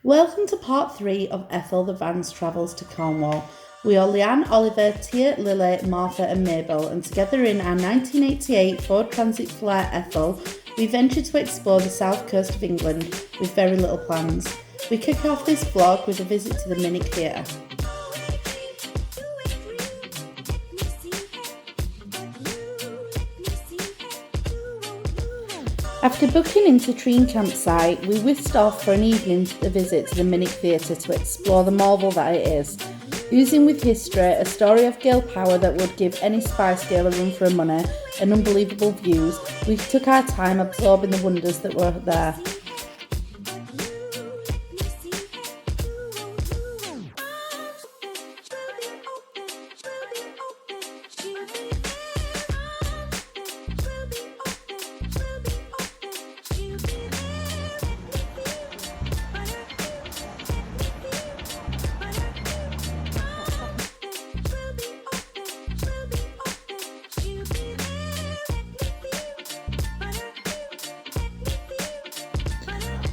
Welcome to part 3 of Ethel the Van's travels to Cornwall. We are Leanne, Oliver, Tia, Lily, Martha and Mabel, and together in our 1988 Ford Transit Flare Ethel, we venture to explore the south coast of England with very little plans. We kick off this vlog with a visit to the Minik Theater. After booking into Treen campsite, we whisked off for an evening visit to the Minik Theater to explore the marvel that it is. Oozing with history, a story of girl power that would give any Spice Girl a run for her money, and unbelievable views, we took our time absorbing the wonders that were there.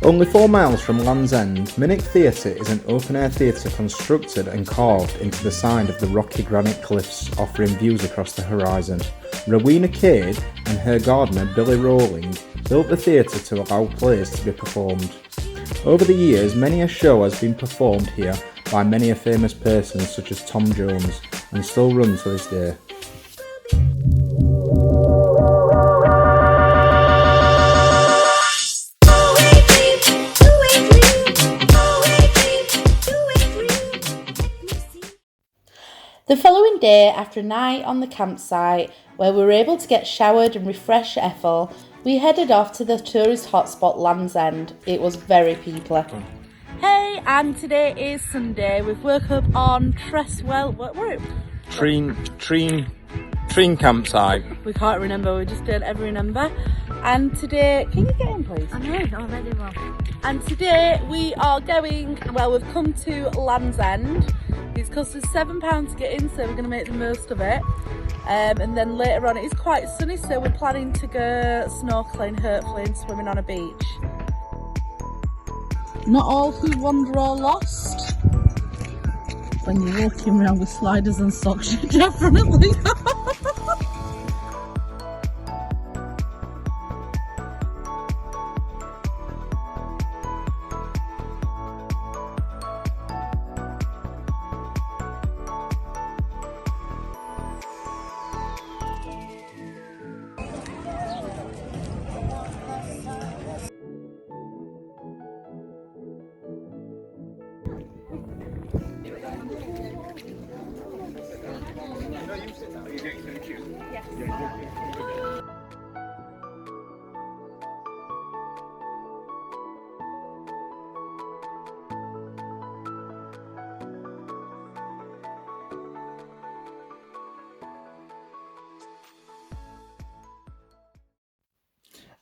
Only 4 miles from Land's End, Minik Theater is an open-air theatre constructed and carved into the side of the rocky granite cliffs, offering views across the horizon. Rowena Cade and her gardener Billy Rowling built the theatre to allow plays to be performed. Over the years, many a show has been performed here by many a famous person such as Tom Jones, and still run to this day. The following day, after a night on the campsite, where we were able to get showered and refresh Ethel, we headed off to the tourist hotspot Land's End. It was very peoply. Hey, and today is Sunday. We've woke up on Treen campsite. We can't remember, we just don't ever remember. And today, can you get in please? I know, already well. And today we are going, we've come to Land's End. It's cost us £7 to get in, so we're going to make the most of it. And then later on, it is quite sunny, so we're planning to go snorkeling, hopefully, and swimming on a beach. Not all who wander are lost. When you're walking around with sliders and socks, you definitely are.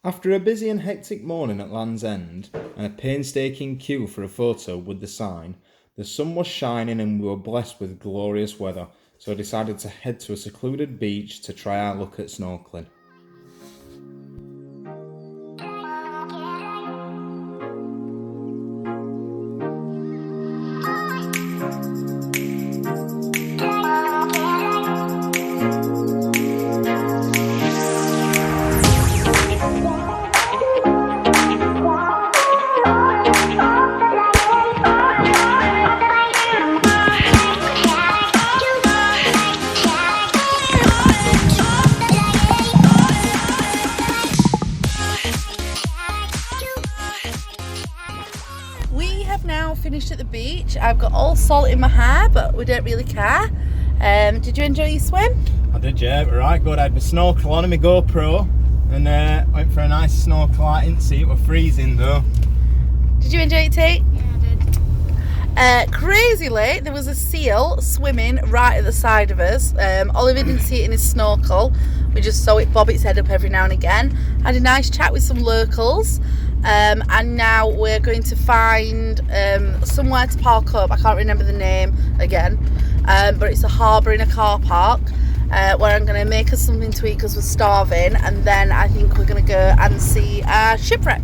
After a busy and hectic morning at Land's End and a painstaking queue for a photo with the sign, the sun was shining and we were blessed with glorious weather, so I decided to head to a secluded beach to try our luck at snorkeling. Finished at the beach. I've got all salt in my hair, but we don't really care. Did you enjoy your swim? I did, yeah, right good. I had my snorkel on and my GoPro and went for a nice snorkel. I didn't see it, were freezing though. Did you enjoy it, Tate? Yeah, I did. Crazily, there was a seal swimming right at the side of us. Oliver didn't see it in his snorkel. We just saw it bob its head up every now and again. Had a nice chat with some locals. And now we're going to find somewhere to park up. I can't remember the name again, but it's a harbour in a car park where I'm going to make us something to eat because we're starving, and then I think we're going to go and see a shipwreck.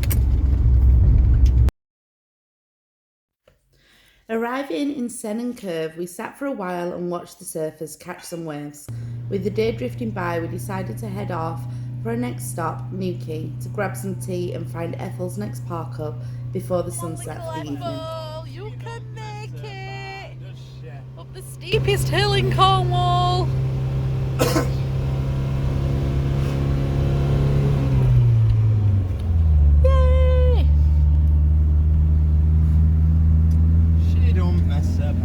Arriving in Sen Cove, we sat for a while and watched the surfers catch some waves. With the day drifting by, we decided to head off for our next stop, Newquay, to grab some tea and find Ethel's next park up before the sunset for the evening. You can make it up the steepest hill in Cornwall. Yay! She don't mess about.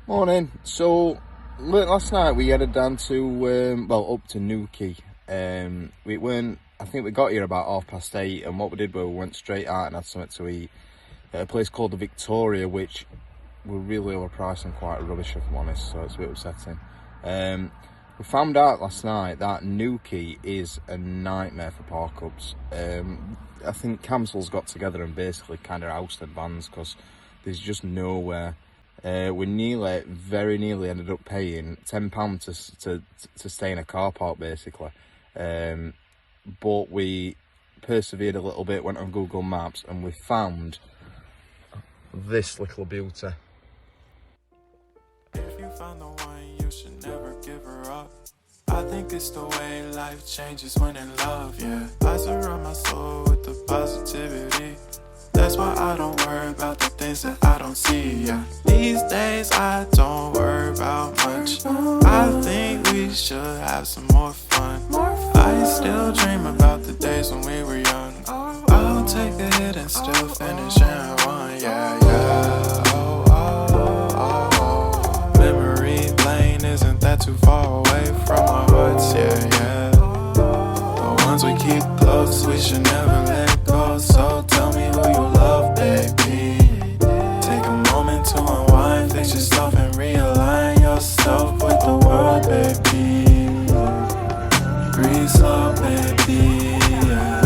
Morning. So last night we headed down to up to Newquay. We weren't. I think we got here about 8:30, and what we did was we went straight out and had something to eat at a place called the Victoria, which were really overpriced and quite rubbish if I'm honest. So it's a bit upsetting. We found out last night that Newquay is a nightmare for park ups. I think councils got together and basically kind of ousted vans because there's just nowhere. We very nearly ended up paying £10 to stay in a car park basically, but we persevered a little bit, went on Google Maps and we found this little beauty. If you found the one, you should never give her up. I think it's the way life changes when in love, yeah. I surround my soul with the positivity. That's why I don't worry about the things that I don't see, yeah. These days I don't worry about much. I think we should have some more fun. I still dream about the days when we were young. I'll take a hit and still finish in one, yeah, yeah. Oh, oh, oh, oh. Memory lane isn't that too far away from our hearts, yeah, yeah. The ones we keep close, we should never let go. So tell me who you love, baby. Take a moment to unwind, fix yourself and realign yourself with the world, baby. Breathe slow, baby, yeah.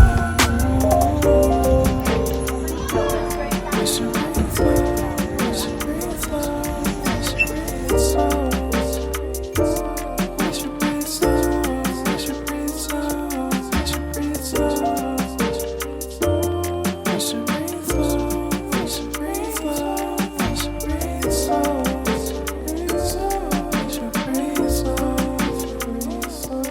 We should breathe slow, we should breathe slow, we should breathe slow. We should breathe slow, we should breathe slow, we should breathe slow. We should breathe slow, we should breathe slow, we should breathe slow, we should breathe slow, we should breathe slow, breathe slow.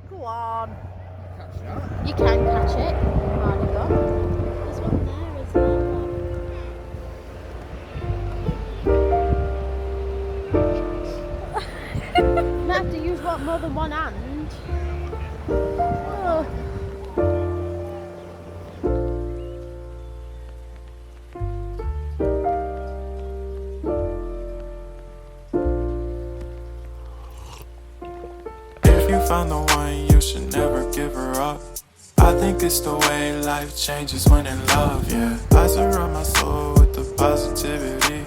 Go on. You can catch it. There you go. There's one there as well. You have to use more than one hand. Oh. If you found the one, you should never give her up. I think it's the way life changes when in love, yeah. I surround my soul with the positivity.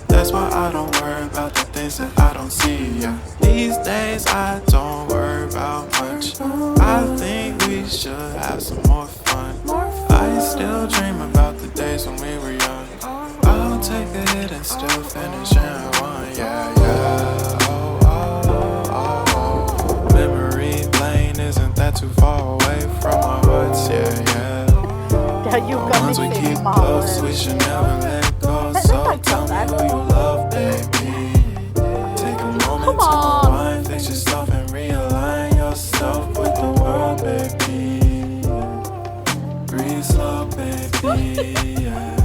That's why I don't worry about the things that I don't see, yeah. These days I don't worry about much. I think we should have some more fun. I still dream about the days when we were young. I'll take a hit and still finish in one, yeah, yeah. Oh, oh, oh, oh. Memory lane isn't that too far away from our hearts, yeah, yeah. Yeah, you've got Once me we thinking, keep Marlon. close, we should never let go. So tell me who you love, baby. Take a moment to on. unwind, fix yourself and realign yourself with the world, baby. Breathe it slow, baby. Yeah.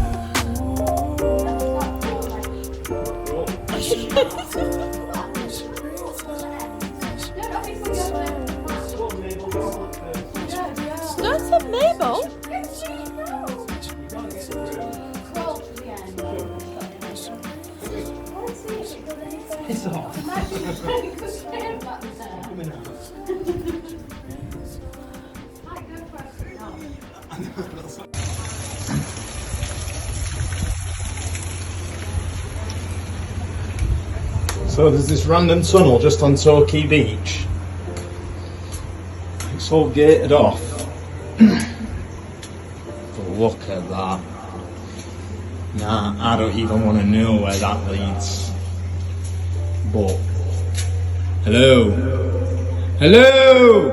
Don't say Mabel. So there's this random tunnel just on Torquay Beach. It's all gated off. But look at that. Nah, I don't even want to know where that leads. But hello, hello.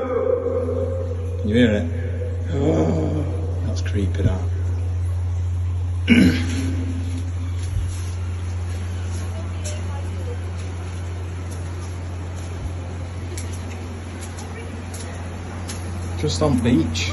Can you hear it? Oh, that's creepy. That. Just on beach.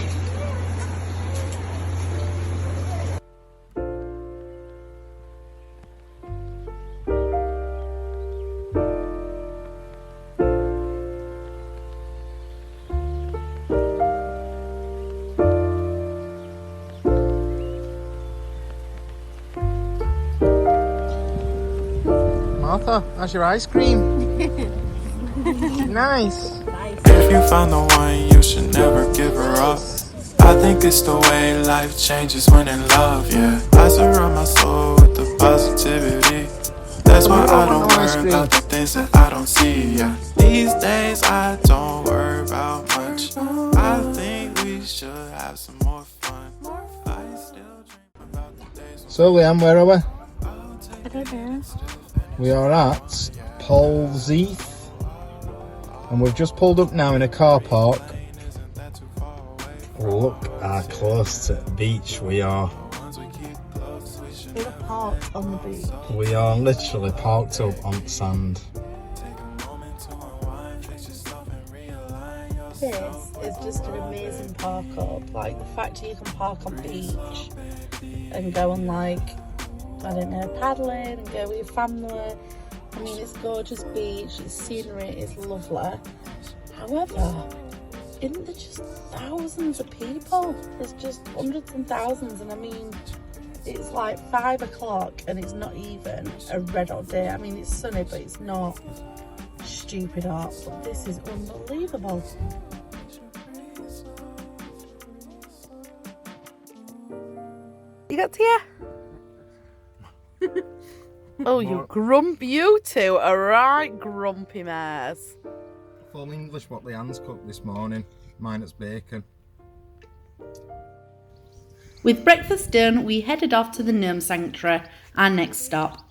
Martha, how's your ice cream? Nice. If you found the one, you should never give her up. I think it's the way life changes when in love, yeah. I surround my soul with the positivity. That's why I don't worry about the things that I don't see, yeah. These days I don't worry about much. I think we should have some more fun. I still dream about the days. So Liam, where are we? I don't know. We are at Polzeath. And we've just pulled up now in a car park. Look how close to the beach we are. We're parked on the beach. We are literally parked up on sand. This is just an amazing park up. Like the fact that you can park on the beach and go on like, I don't know, paddling and go with your family. I mean, it's gorgeous beach, its scenery is lovely. However, isn't there just thousands of people? There's just hundreds and thousands, and I mean, it's like 5 o'clock and it's not even a red hot day. I mean, it's sunny, but it's not stupid hot. But this is unbelievable. You got to here? Oh, you two are right grumpy mares. Full English what Leanne's cooked this morning, minus bacon. With breakfast done, we headed off to the Gnome Sanctuary, our next stop.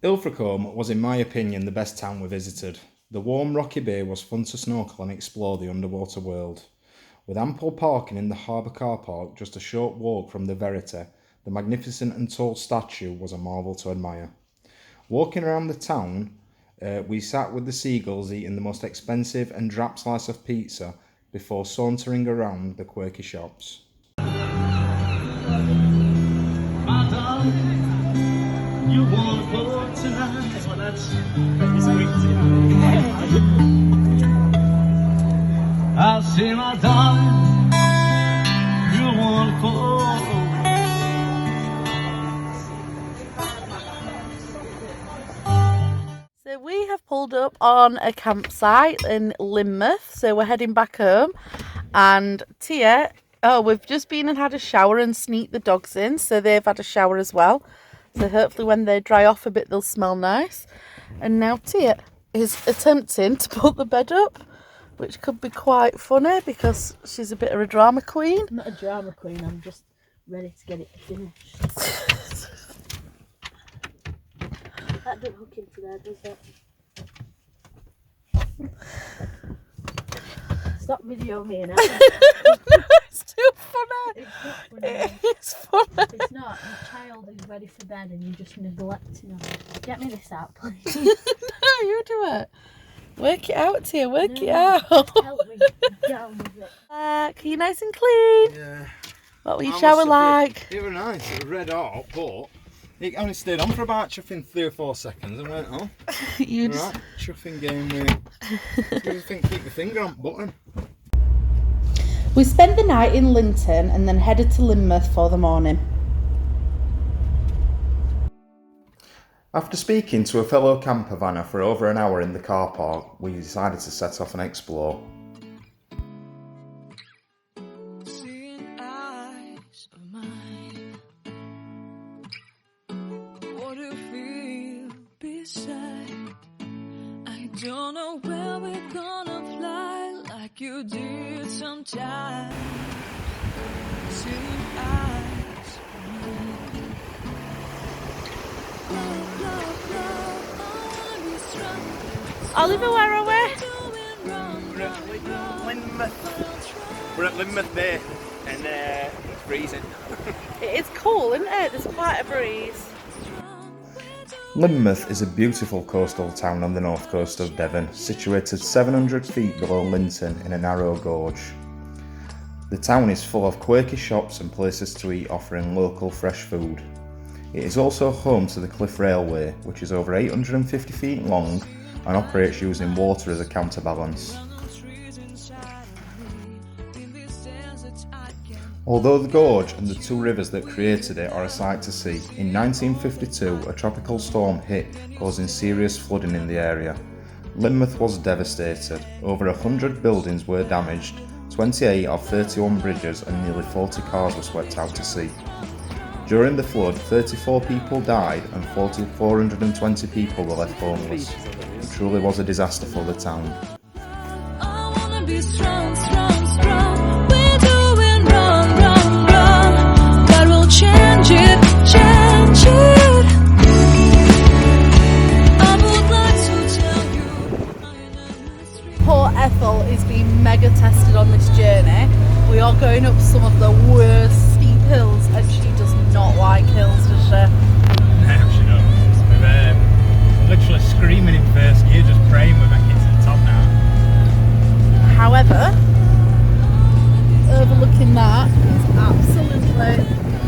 Ilfracombe was in my opinion the best town we visited. The warm rocky bay was fun to snorkel and explore the underwater world. With ample parking in the harbour car park just a short walk from the Verity, the magnificent and tall statue was a marvel to admire. Walking around the town, we sat with the seagulls eating the most expensive and drap slice of pizza before sauntering around the quirky shops. You want for tonight? Well, that's I'll see my darling. You want for. So we have pulled up on a campsite in Lynmouth, so we're heading back home. And Tia, we've just been and had a shower and sneaked the dogs in, so they've had a shower as well. So hopefully when they dry off a bit, they'll smell nice. And now Tia is attempting to put the bed up, which could be quite funny because she's a bit of a drama queen. I'm not a drama queen, I'm just ready to get it finished. That doesn't hook into there, does it? Stop videoing me now. It's too funny. It's not funny. It's funny. It's not. Your child is ready for bed and you're just neglecting her. Get me this out, please. No, you do it. Work it out, Tia. Work it No, out. help me. Get on with it. Are you nice and clean? Yeah. What were your shower like? It was nice, it was red hot, but it only stayed on for about chuffing 3 or 4 seconds and went on. You just... Right, chuffing game with keep your finger on button. We spent the night in Linton and then headed to Lynmouth for the morning. After speaking to a fellow camper vanner for over an hour in the car park, we decided to set off and explore. Seeing eyes of mine, what do you feel beside? I don't know where we're gonna fly like you did sometimes. Seeing eyes of mine. Love, love, love, I wanna be strong. Oliver, where are we? We're at Lynmouth Bay and it's freezing. It is cool, isn't it? There's quite a breeze. Lynmouth is a beautiful coastal town on the north coast of Devon, situated 700 feet below Linton in a narrow gorge. The town is full of quirky shops and places to eat offering local fresh food. It is also home to the Cliff Railway, which is over 850 feet long and operates using water as a counterbalance. Although the gorge and the 2 rivers that created it are a sight to see, in 1952 a tropical storm hit, causing serious flooding in the area. Lynmouth was devastated. Over 100 buildings were damaged, 28 of 31 bridges and nearly 40 cars were swept out to sea. During the flood, 34 people died and 420 people were left homeless. It truly was a disaster for the town. I wanna be strong, strong, strong. We're doing wrong, wrong, wrong. God will change it, change it. I would like to tell you. Poor Ethel is being mega tested on this journey. We are going up some of the worst steep hills and she does not like hills, does she? No, she doesn't. We're literally screaming in first gear, just praying we make it to the top now. However, overlooking that is absolutely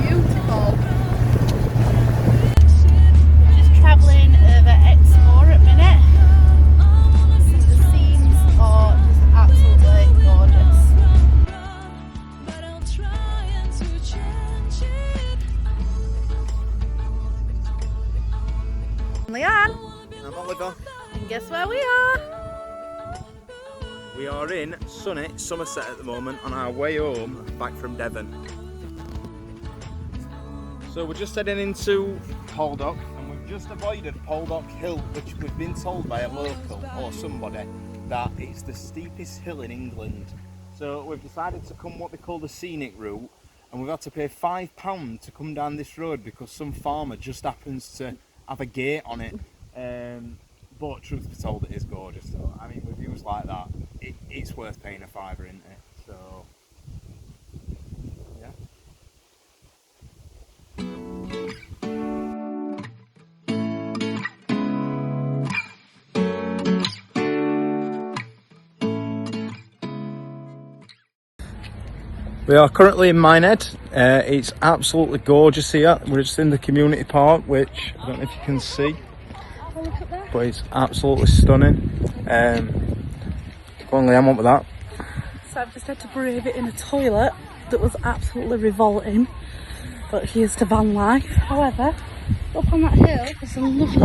beautiful. We're just travelling over Exmoor at minute. The scenes are just absolutely gorgeous. But I'll try and to change it. Leanne, I'm Oliver. and guess where we are? We are in sunny Somerset at the moment on our way home back from Devon. So we're just heading into Poldock and we've just avoided Poldock Hill, which we've been told by a local or somebody that it's the steepest hill in England. So we've decided to come what they call the scenic route, and we've had to pay £5 to come down this road because some farmer just happens to have a gate on it. But truth be told, it is gorgeous. So I mean, with views like that, it's worth paying a fiver, isn't it? So yeah. We are currently in Minik. It's absolutely gorgeous here. We're just in the community park, which I don't know if you can see, but it's absolutely stunning. Go on, Leanne, on with that. So I've just had to brave it in a toilet that was absolutely revolting, but here's to van life. However, up on that hill there's a lovely,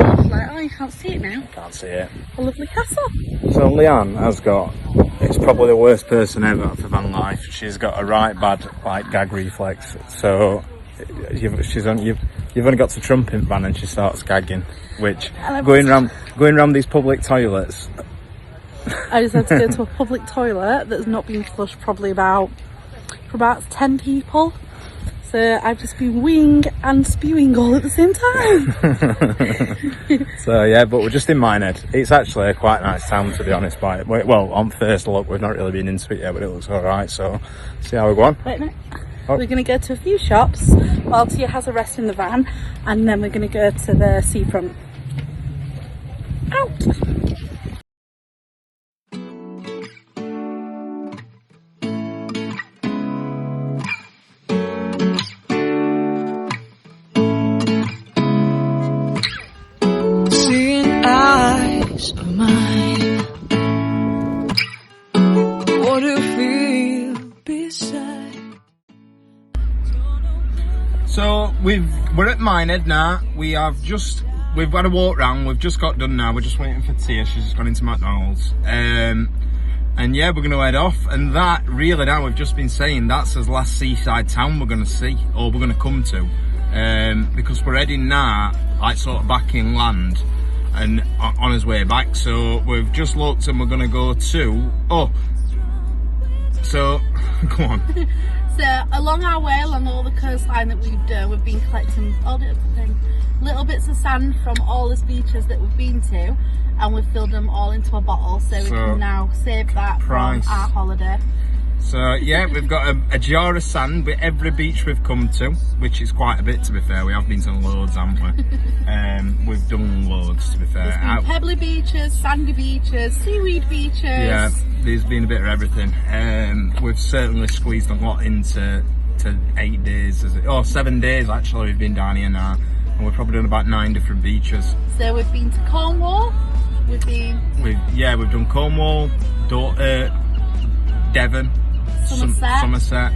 oh, you can't see it now. Can't see it. A lovely castle. So Leanne has got, it's probably the worst person ever for van life. She's got a right bad like gag reflex. So you've only got to trumpet van and she starts gagging, which going round these public toilets. I just had to go to a public toilet that's not been flushed probably for about 10 people. So I've just been weeing and spewing all at the same time. So yeah, but we're just in Minik. It's actually a quite nice town, to be honest. Well, on first look, we've not really been into it yet, but it looks all right. So see how we go on. Wait a minute. Oh. We're going to go to a few shops while Tia has a rest in the van, and then we're going to go to the seafront. Out! Of mine, what do you feel beside? So we're at Minik now. We've had a walk round. We've just got done now. We're just waiting for Tia. She's just gone into McDonald's. And yeah, we're going to head off. And that really now we've just been saying that's the last seaside town we're going to see or we're going to come to, because we're heading now like sort of back inland and on his way back. So we've just looked and we're going to go to so go on. So along our way, along all the coastline that we've done, we've been collecting all the little bits of sand from all the beaches that we've been to, and we've filled them all into a bottle so we can now save that from our holiday. So yeah, we've got a jar of sand with every beach we've come to, which is quite a bit, to be fair. We have been to loads, haven't we? We've done loads, to be fair. There's been pebbly beaches, sandy beaches, seaweed beaches. Yeah, there's been a bit of everything. We've certainly squeezed a lot into 8 days, 7 days actually. We've been down here now, and we've probably done about 9 different beaches. So we've been to Cornwall. We've done Cornwall, Devon, Somerset.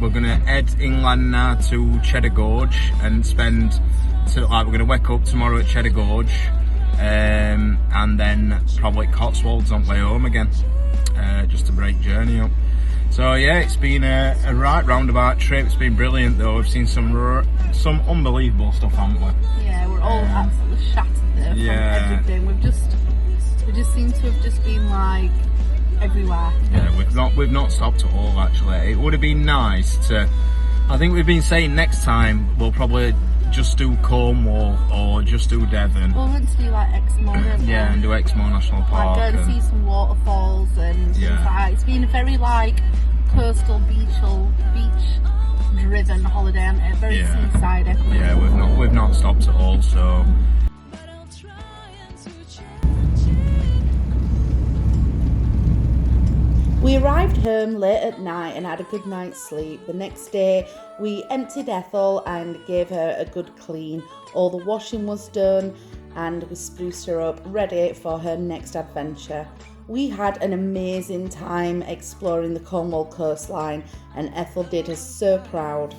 We're gonna head inland now to Cheddar Gorge and we're gonna wake up tomorrow at Cheddar Gorge, and then probably Cotswolds on the way home again, just to break journey up. So yeah, it's been a right roundabout trip. It's been brilliant though. We've seen some unbelievable stuff, haven't we? Yeah, we're all absolutely shattered there from everything. We just seem to have just been like everywhere. Yeah, we've not stopped at all actually. It would have been nice to, I think we've been saying next time we'll probably just do Cornwall or just do Devon. We're meant to do like Exmoor, don't we? Yeah, and do Exmoor National Park. Like go and see some waterfalls and things like that. It's been a very like coastal beach driven holiday, and very seaside. Yeah, we've not stopped at all, so we arrived home late at night and had a good night's sleep. The next day, we emptied Ethel and gave her a good clean. All the washing was done and we spruced her up, ready for her next adventure. We had an amazing time exploring the Cornwall coastline, and Ethel did us so proud.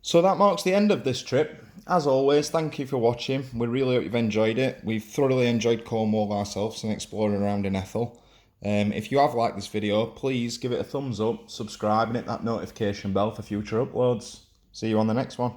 So that marks the end of this trip. As always, thank you for watching. We really hope you've enjoyed it. We've thoroughly enjoyed Cornwall ourselves and exploring around in Ethel. If you have liked this video, please give it a thumbs up, subscribe and hit that notification bell for future uploads. See you on the next one.